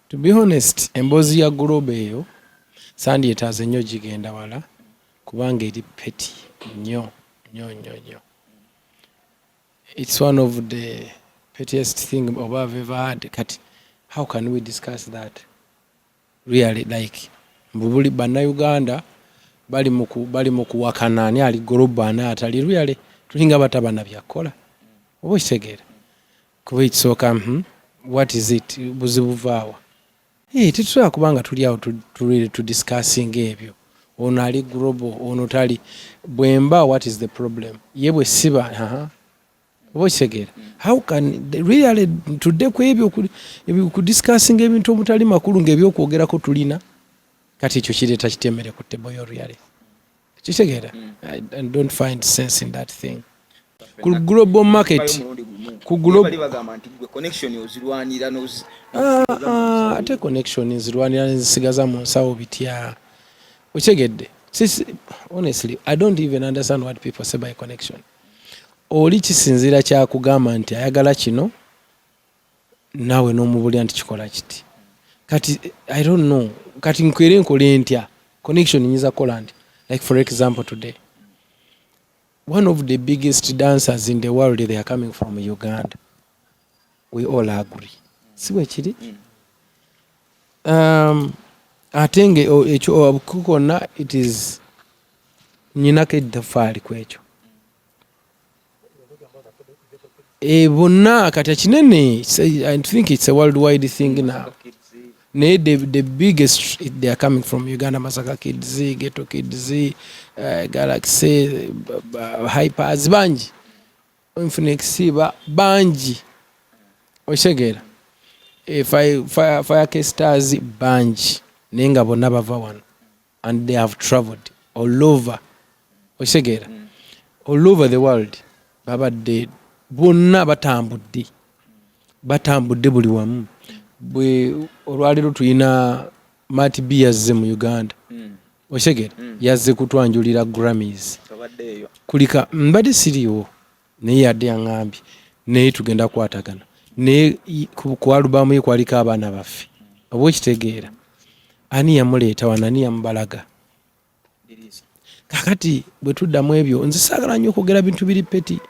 To be honest, emboozi ya Global eyo sandyetaaze nnyo gigenda wala kubanga eri petty nnyo. It's one of the pettiest thing I've ever had. Kati, how can we discuss that? Really, like, mbubuli bannayuganda bali mu kuwakana ani ali Global ani atali really tulinga batabana byakola. Oba okitegeera? Kuba ekisooka what is it? Buzibu vaawa. Tetusobola kubanga tuli awo to discussing ebyo. Ono ali Global, ono tali. Bwemba, what is the problem? Ye bwe siba, oba okitegeera? How can really tudde ku ebyo ku discussing ebintu omutali makulu ng'ebyokwogerako tulina? Kati ekyo kireeta kitemere ku table yo really. Kitegeera? I don't find sense in that thing. Ku global market, ku global connection ozirwanira ate connection nzirwanira nzisigaza mu nsawo bitya. Okitegeedde? Honestly, I don't even understand what people say by connection. Oli kisinzira kya kugamba nti ayagala kino nawe n'omubulya nti kikola kiti. Kati I don't know. Kati nkwere nkole ntya connection nyiza kola nti. Like for example today, one of the biggest dancers in the world, they are coming from Uganda. We all agree. Si bwe kiri? Atenge ekyo kukona it is nyinako eddafaali kwekyo. Bonna kati kinene, I think it's a worldwide thing now. The biggest they are coming from Uganda, Masaka Kids, Ghetto Kids, Galaxy, Hypers, Banji, Infinix, Banji, Oshegera, Fire Stars, Banji, Nenga Bonabava one, and they have traveled all over Oshegera, all over the world. Baba de Bonna batambudde buli wamu. Bwe olwaliro tuyina Mati B yazze mu Uganda. Oshegera yazze kutwanjulira Grammys. Kulika mbadde siriwo naye yadde yaŋŋambye naye tugenda kwatagana. Naye ku alubamu ye kwaliko abaana baffe. Oba okitegeera? Ani yamuleeta wano, ani yamubalaga? Kakati bwe tuddamu ebyo nze saagala nnyo okwogera bintu biri peti.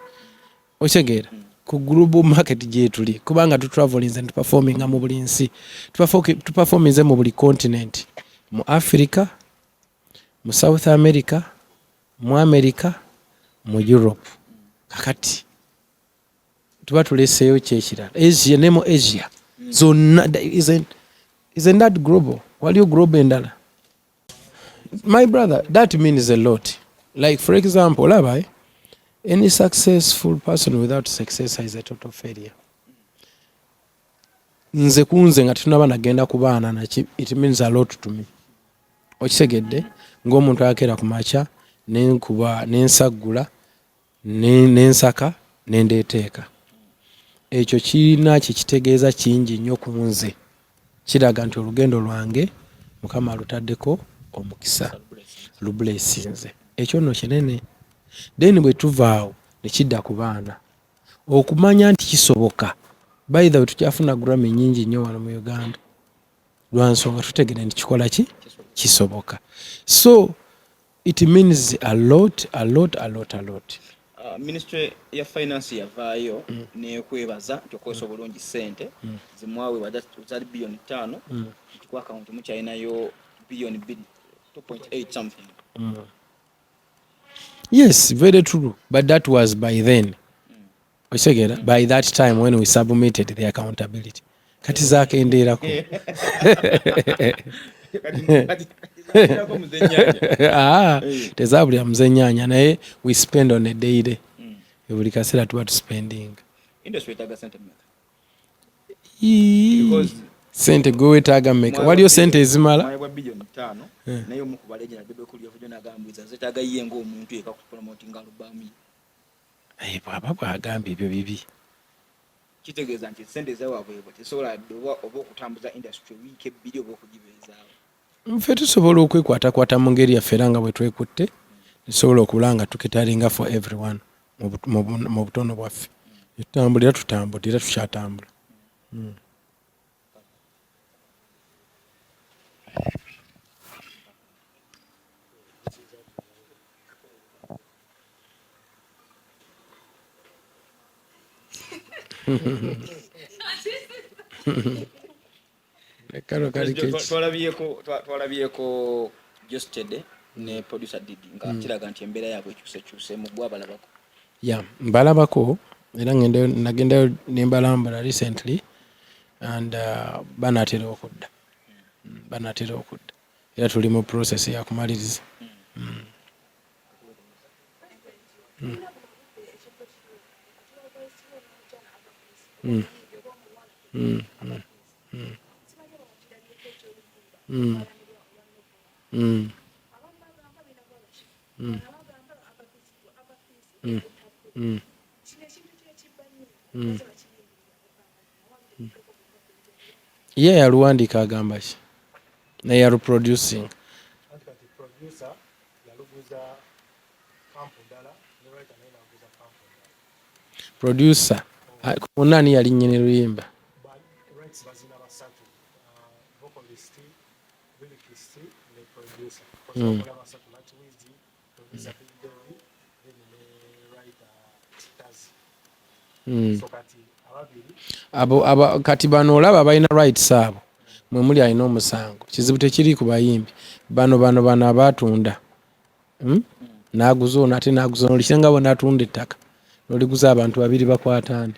Okitegeera? Ku global market gye tuli kubanga tu traveling and performing mu buli nsi. Tu performing mu buli continent. Mu Africa, mu South America, mu America, mu Europe. Kakati tuba tuleseeyo kyekirala. Asia ne mu Asia. Zonna isn't that global? Waliyo global endala? My brother, that means a lot. Like for example, Labai, any successful person without success is a total failure. Nze kunze nga tunaba nagenda ku baana naki, it means a lot to me. Okisegedde ng'omuntu akera ku macha nenkuba nensagula nensaka nendeteeka. Ekyo kirina kitegeeza kingi nnyo ku nze. Kiraga nti olugendo lwange Mukama alutaddeko omukisa. Lublesinze. Ekyo nno kinene. Then bwe tuvaawo ne kidda ku baana. Okumanya nti kisoboka. By the way tukyafuna Grammy nyingi nnyo wano mu Uganda. Lwa nsonga tutegere nti kikola ki? Kisoboka. So it means a lot. Ministry ya finance yavaayo nekwebaza ntokosa obulungi sente zimwawe wazali bilioni 5 kwa account mu China yo bilioni 2.8 something. Yes, very true. But that was by then. By that time when we submitted the accountability. Kati zaake endeerako. Tezabulya muzenyanya naye we spend on a daily. Buli kaseera tuba spending. Industry etaga sente mmeka? Because sente gwe wetaaga mmeka? Waliyo sente ezimala? Mwa bilioni 5 naye omukubala ejja nadebe kulya vyo nagambuza zetaaga ye ng'omuntu eka ku promoting alubamu. Bwaba bwagamba ebyo bibi. Kitegeeza nti sente zaabwe tesobola oba okutambuza industry wiiki ebbiri oba okugibeezaawo. Ffe tusobola okwekwatakwata mu ngeri yaffe era nga bwe twekutte tusobola okulanga tukitalinga for everyone mu butono bwaffe. Tutambulira tukyatambula. kano kali keki twalabyeko Jostede ne producer Didi nga kiraga nti embeera yaabwe ekyusekyuse mu gwa balabako ya mbalabako era nagendayo nembalambula recently and banatera okudda era tuli mu process ya kumaliriza ye yaluwandiika agamba ki naye yaluproducing producer munani yali nnyini luyimba abo kati bano olaba balina rights abo mwe muli alina omusango kizibu tekiri ku bayimbi bano abatunda naguza ono ate naguza ono likirenga bona atunda ettaka noliguza abantu babiri bakwatane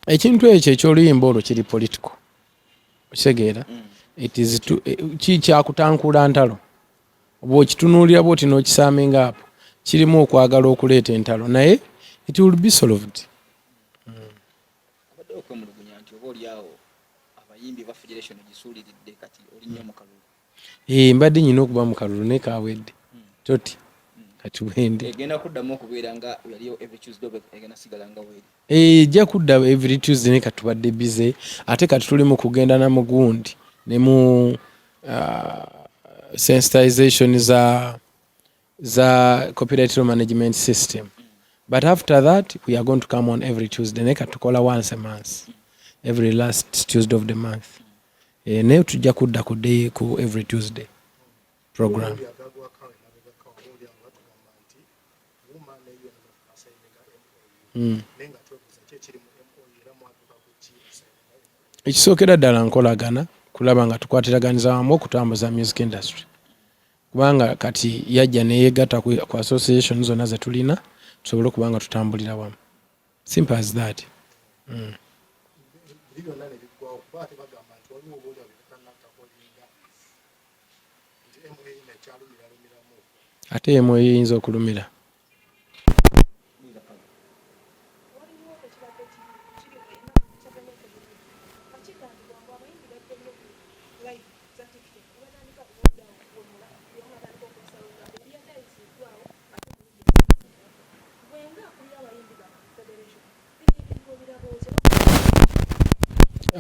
ekintu ekyo ekyoluyimba olwo kiri political okitegeera kikyakutankula ntalo oba okitunuulira bwoti n'okisaaminga apo kirimu okwagala okuleeta entalo naye it will be solved. Abadde okwemulugunya nti oba oliawo abayimbi ba federation gisuuliridde kati olinnyo mu kalulu. Mbadde nyina okuba mu kalulu naye kaawedde toti kati wende egenda kuddamu okubeera nga yaliyo every Tuesday oba egenda sigala nga weeri. Ejja kudda every Tuesday naye kati tubadde bize ate kati tuli mu kugenda na mugundi ne mu sensitization za copyright management system. But after that we are going to come on every Tuesday naye kati tukola once a month every last Tuesday of the month. Naye tujja kudda ku every Tuesday program. Ekisookera ddala nkolagana kulaba nga tukwatiraganiza wamu okutambuza music industry kubanga kati yajja neyegatta ku association zonna ze tulina tusobole okuba nga tutambulira wamu. Simple as that. Ate emu eyinza okulumira.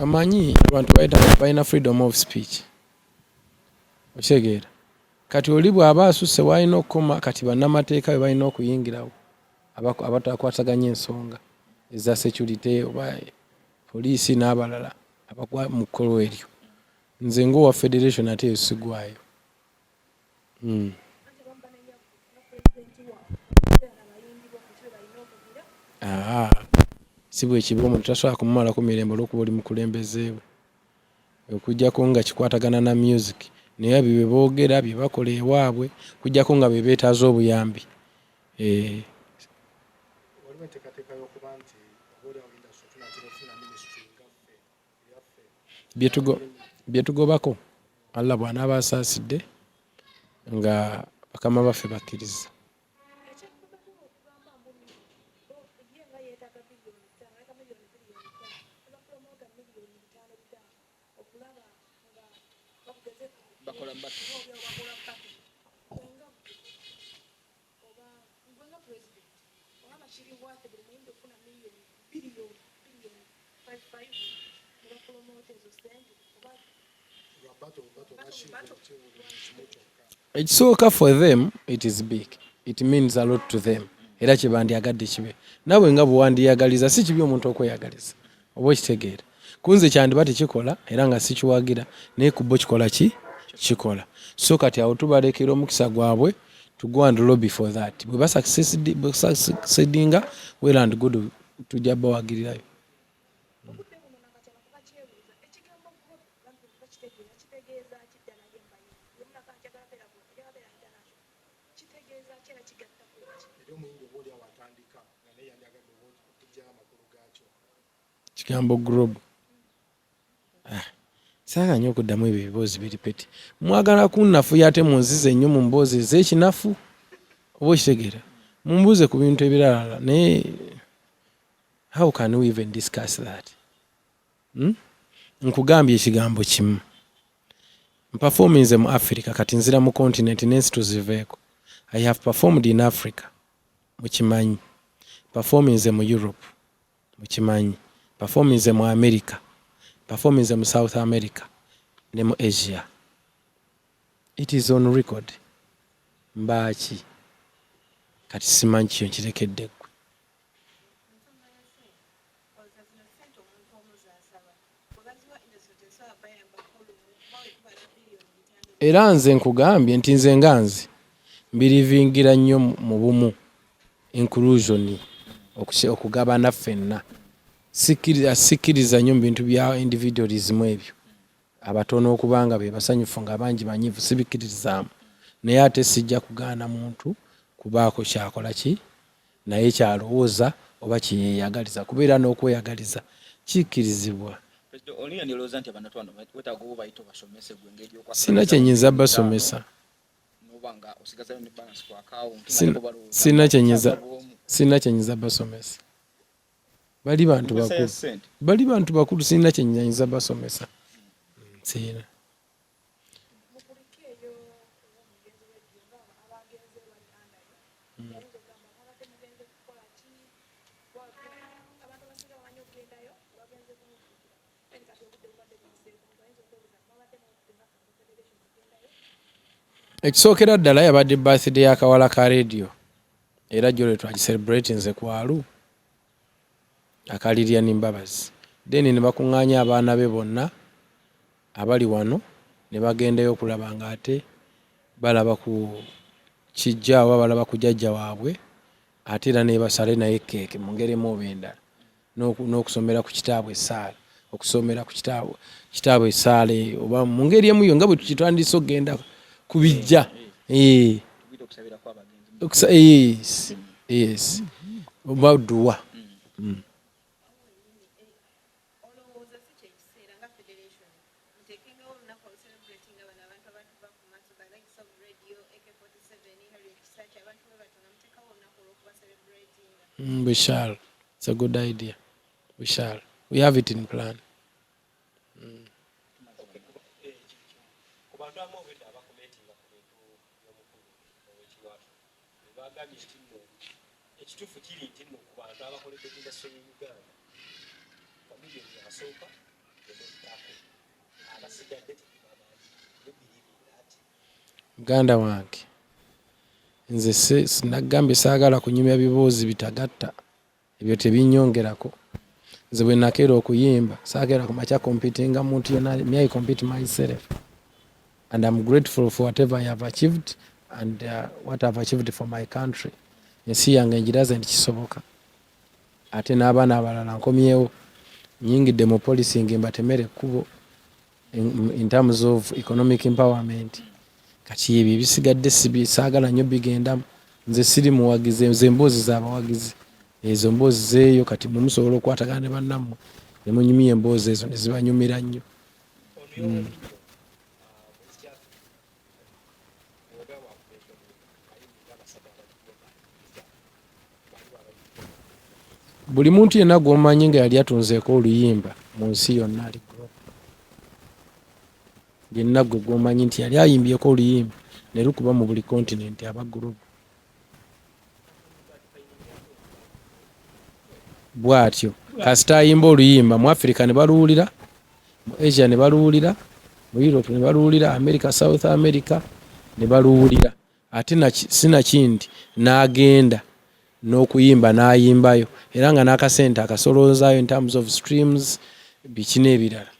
Amanyi abantu balina freedom of speech. Okitegeera kati oli bw'aba asusse walina okukoma kati bannamateeka be balina okuyingirawo abatakwataganya ensonga eza security oba poliisi n'abalala abagwa mu kkolo eryo. Nze ng'owa federation ate esigwayo. Si bwe kiba omuntu tasobola kumumalako mirembe olw'okuba oli mukulembeze we okuggyako nga kikwatagana na music naye ebyo bye boogera bye bakola ewaabwe kuggyako nga be beetaaza obuyambi. Bye tugobako Allah bw'anaaba asaasidde nga bakama baffe bakkiriza. Ekisooka for them it is big. It means a lot to them. Era kye bandyagadde kibe. Nawe nga bwe wandiyagaliza si kibi omuntu okweyagaliza. Oba okitegeera. kunze kyandiba tekikola era nga sikiwagira naye ku bo kikola kikola. So kati awo tubalekera omukisa gwabwe to go and lobby for that. Bwe succeedinga well and good tujja bawagirirayo. Kigambo group. Saka nnyo okuddamu ebyo ebiboozi biri peti. Mwagala kunnafuya ate munzize nnyo mu mboozi ez'ekinafu oba okitegeera. Mumbuuze ku bintu ebirala naye how can we even discuss that? Nkugambye ekigambo kimu. Performance mu Africa kati nzira mu continent n'ensi tuziveeko. I have performed in Africa. Mukimanyi. Performance mu Europe. Mukimanyi. Performance mu America. Performance mu South America ne mu Asia. It is on record. Mbaki. Kati simanyi kyo nkirekedde gwe. Era nze nkugambye nti nze nganzi mbirivingira nnyo mu bumu inclusion okugabana ffenna. Sikiriza nnyo mu bintu bya individualism ebyo. Abatono okubanga be basanyufu nga bangi banyivu sibikirizaamu. Naye ate sijja kugaana muntu kubaako kyakola ki naye kyalowooza oba kyeyagaliza kubeera n'okweyagaliza kikirizibwa. Sina kyenyiza basomesa. Sina kyenyiza basomesa. Bali bantu bakulu sina kyenyiza basomesa. Sina. Ekisookera ddala yabadde birthday y'akawala ka radio era jjo lwe twagicelebrate nze kwalu akalirya n'embabazi. Then ne bakuŋŋaanya abaana be bonna abali wano ne bagendayo okulaba nga ate balaba ku kijja oba balaba ku jjajja waabwe ate era ne basale naye keeke mu ngeri emu oba endala n'okusomera ku kitaabwe essaala okusomera ku kitaabwe essaala oba mu ngeri emu yo nga bwe tukitwandise okgenda kubijja. Yes. Oba dduwa. We shall. It's a good idea. We shall. We have it in plan. Muganda wange nze sinagambye saagala kunyumya biboozi bitagatta ebyo tebinnyongerako. Nze bwe nakeera okuyimba saagera ku makya competinga muntu yonna. I compete myself and I'm grateful for whatever I have achieved and what I've achieved for my country. Ensi yange njiraze nti kisoboka. Ate n'abaana abalala nkomyewo nyingidde mu policy mbatemere ekkubo in terms of economic empowerment. Kati ebyo bisigadde saagala nnyo bigendamu. Nze siri muwagizi, nze emboozi z'abawagizi. Ezo mboozi zeeyo kati mwe musobola okukwatagana ne bannammwe ne munyumya emboozi ezo ne zibanyumira nnyo. Buli muntu yenna gw'omanyi nga yali atunzeeko oluyimba mu nsi yonna ali group. Yenna gwe gw'omanyi nti yali ayimbyeko oluyimba ne lukuba mu buli continent aba group. Bw'atyo kasita ayimba oluyimba mu Africa ne baluwulira, mu Asia ne baluwulira, mu Europe ne baluwulira, America, South America ne baluwulira. Ate sinakindi n'agenda n'okuyimba n'ayimbayo era nga n'akasente akasolozaayo in terms of streams biki n'ebirala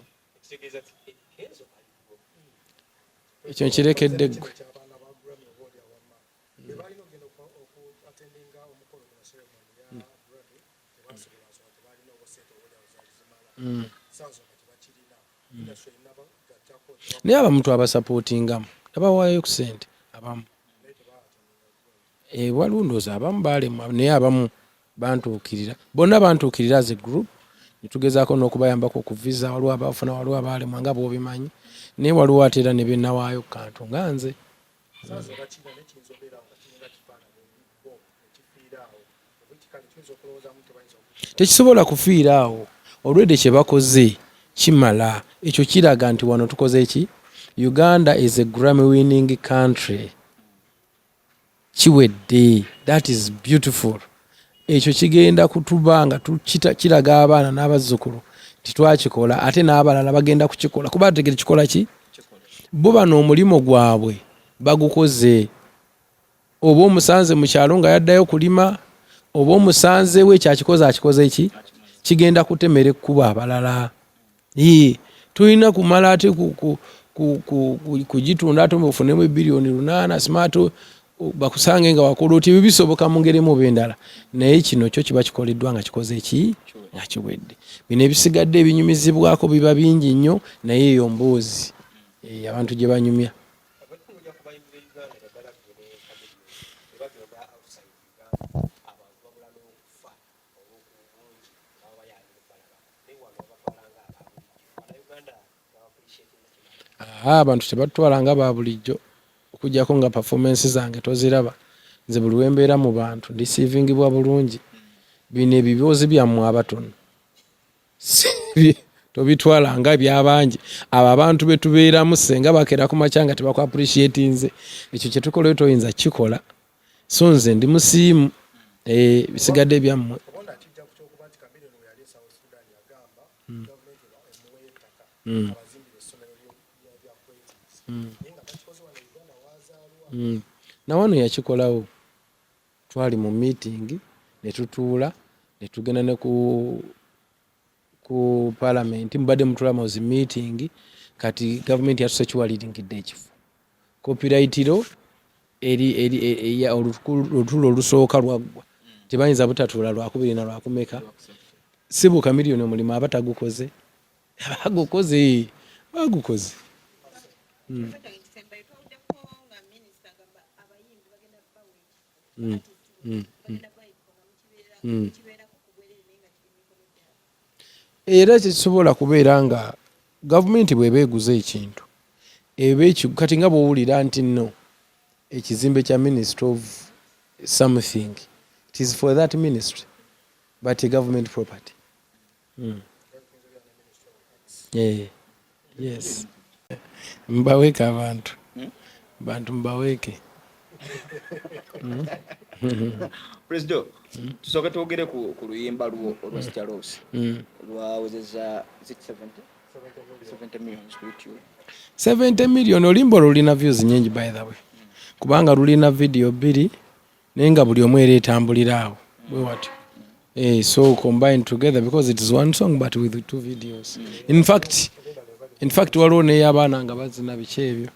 ekyo nkirekedde ggwe naye abamu twabasapootingamu nabawaayo ku ssente abamu waliwo ndowooza abamu baalemwa naye abamu bantuukirira bonna bantuukirira as a group netugezaako n'okubayambako ku visa waliwo abafuna waliwo abaalemwa nga bw'obimanyi naye waliwo ate era ne bennawaayo ku kantu nga nze tekisobola kufiira awo olwedde kye bakoze kimala ekyo kiraga nti wano tukoze ki Uganda is a Grammy winning country kiwedde that is beautiful ekyo kigenda kutubanga kiraga abaana n'abazzukulu titwakikola ate n'abalala bagenda kukikola kuba bategere kikola ki bo bano omulimo gwabwe bagukoze oba omusanze mu kyalo nga yaddayo kulima oba omusanze we kyakikoze akikoze ki kigenda kutemera ekkuba abalala tulina kumala ate kugitunda ate mufunemu bilioni 8 smart bakusange nga wakola oti bibisoboka mu ngeri mu bendala naye kino kyo kiba kikoleddwa nga kikoze ki nga kiwedde bino ebisigadde ebinyumizibwako biba bingi nnyo naye eyo mboozi abantu gye banyumya abantu tebatwalanga ba bulijjo okujjako nga performance zange toziraba nze buli wembeera mu bantu ndisiivingibwa bulungi bino ebiboozi byammwe abatono tobitwalanga byabangi abo abantu betubeeramu senga bakera ku makya nga tebaku appreciate nze ekyo kyetukola toyinza kikola so nze ndi musiimu bisigadde byammwe na wano yakikolawo twali mu meeting netutuula netugenda ne ku parliament mbadde mutulamozi meeting kati government yatuse kiwalirinkidde ekifo copyrightiro eri olutulo olusooka lwaggwa tebayinza butatuula lwakubiri na lwakumeka sibuka miliyoni omulimu abatagukoze bagukoze era kisobola kubeera nga gavumenti bw'eba eguza ekintu kati nga bw'owulira nti nno ekizimbe kya ministry of something it is for that ministry but a government property yes mbaweeke abantu mbaweeke President tusooke twogere ku luyimba lwo olwa Star Rose lwawezeza 70 million ku YouTube 70 million oluyimba lulina views nyingi by the way kubanga lulina video 2 naye nga buli omu era etambulira awo bwe watyo so combined together because it is one song but with 2 videos in fact waliwo n'ey'abaana nga bazina biki ebyo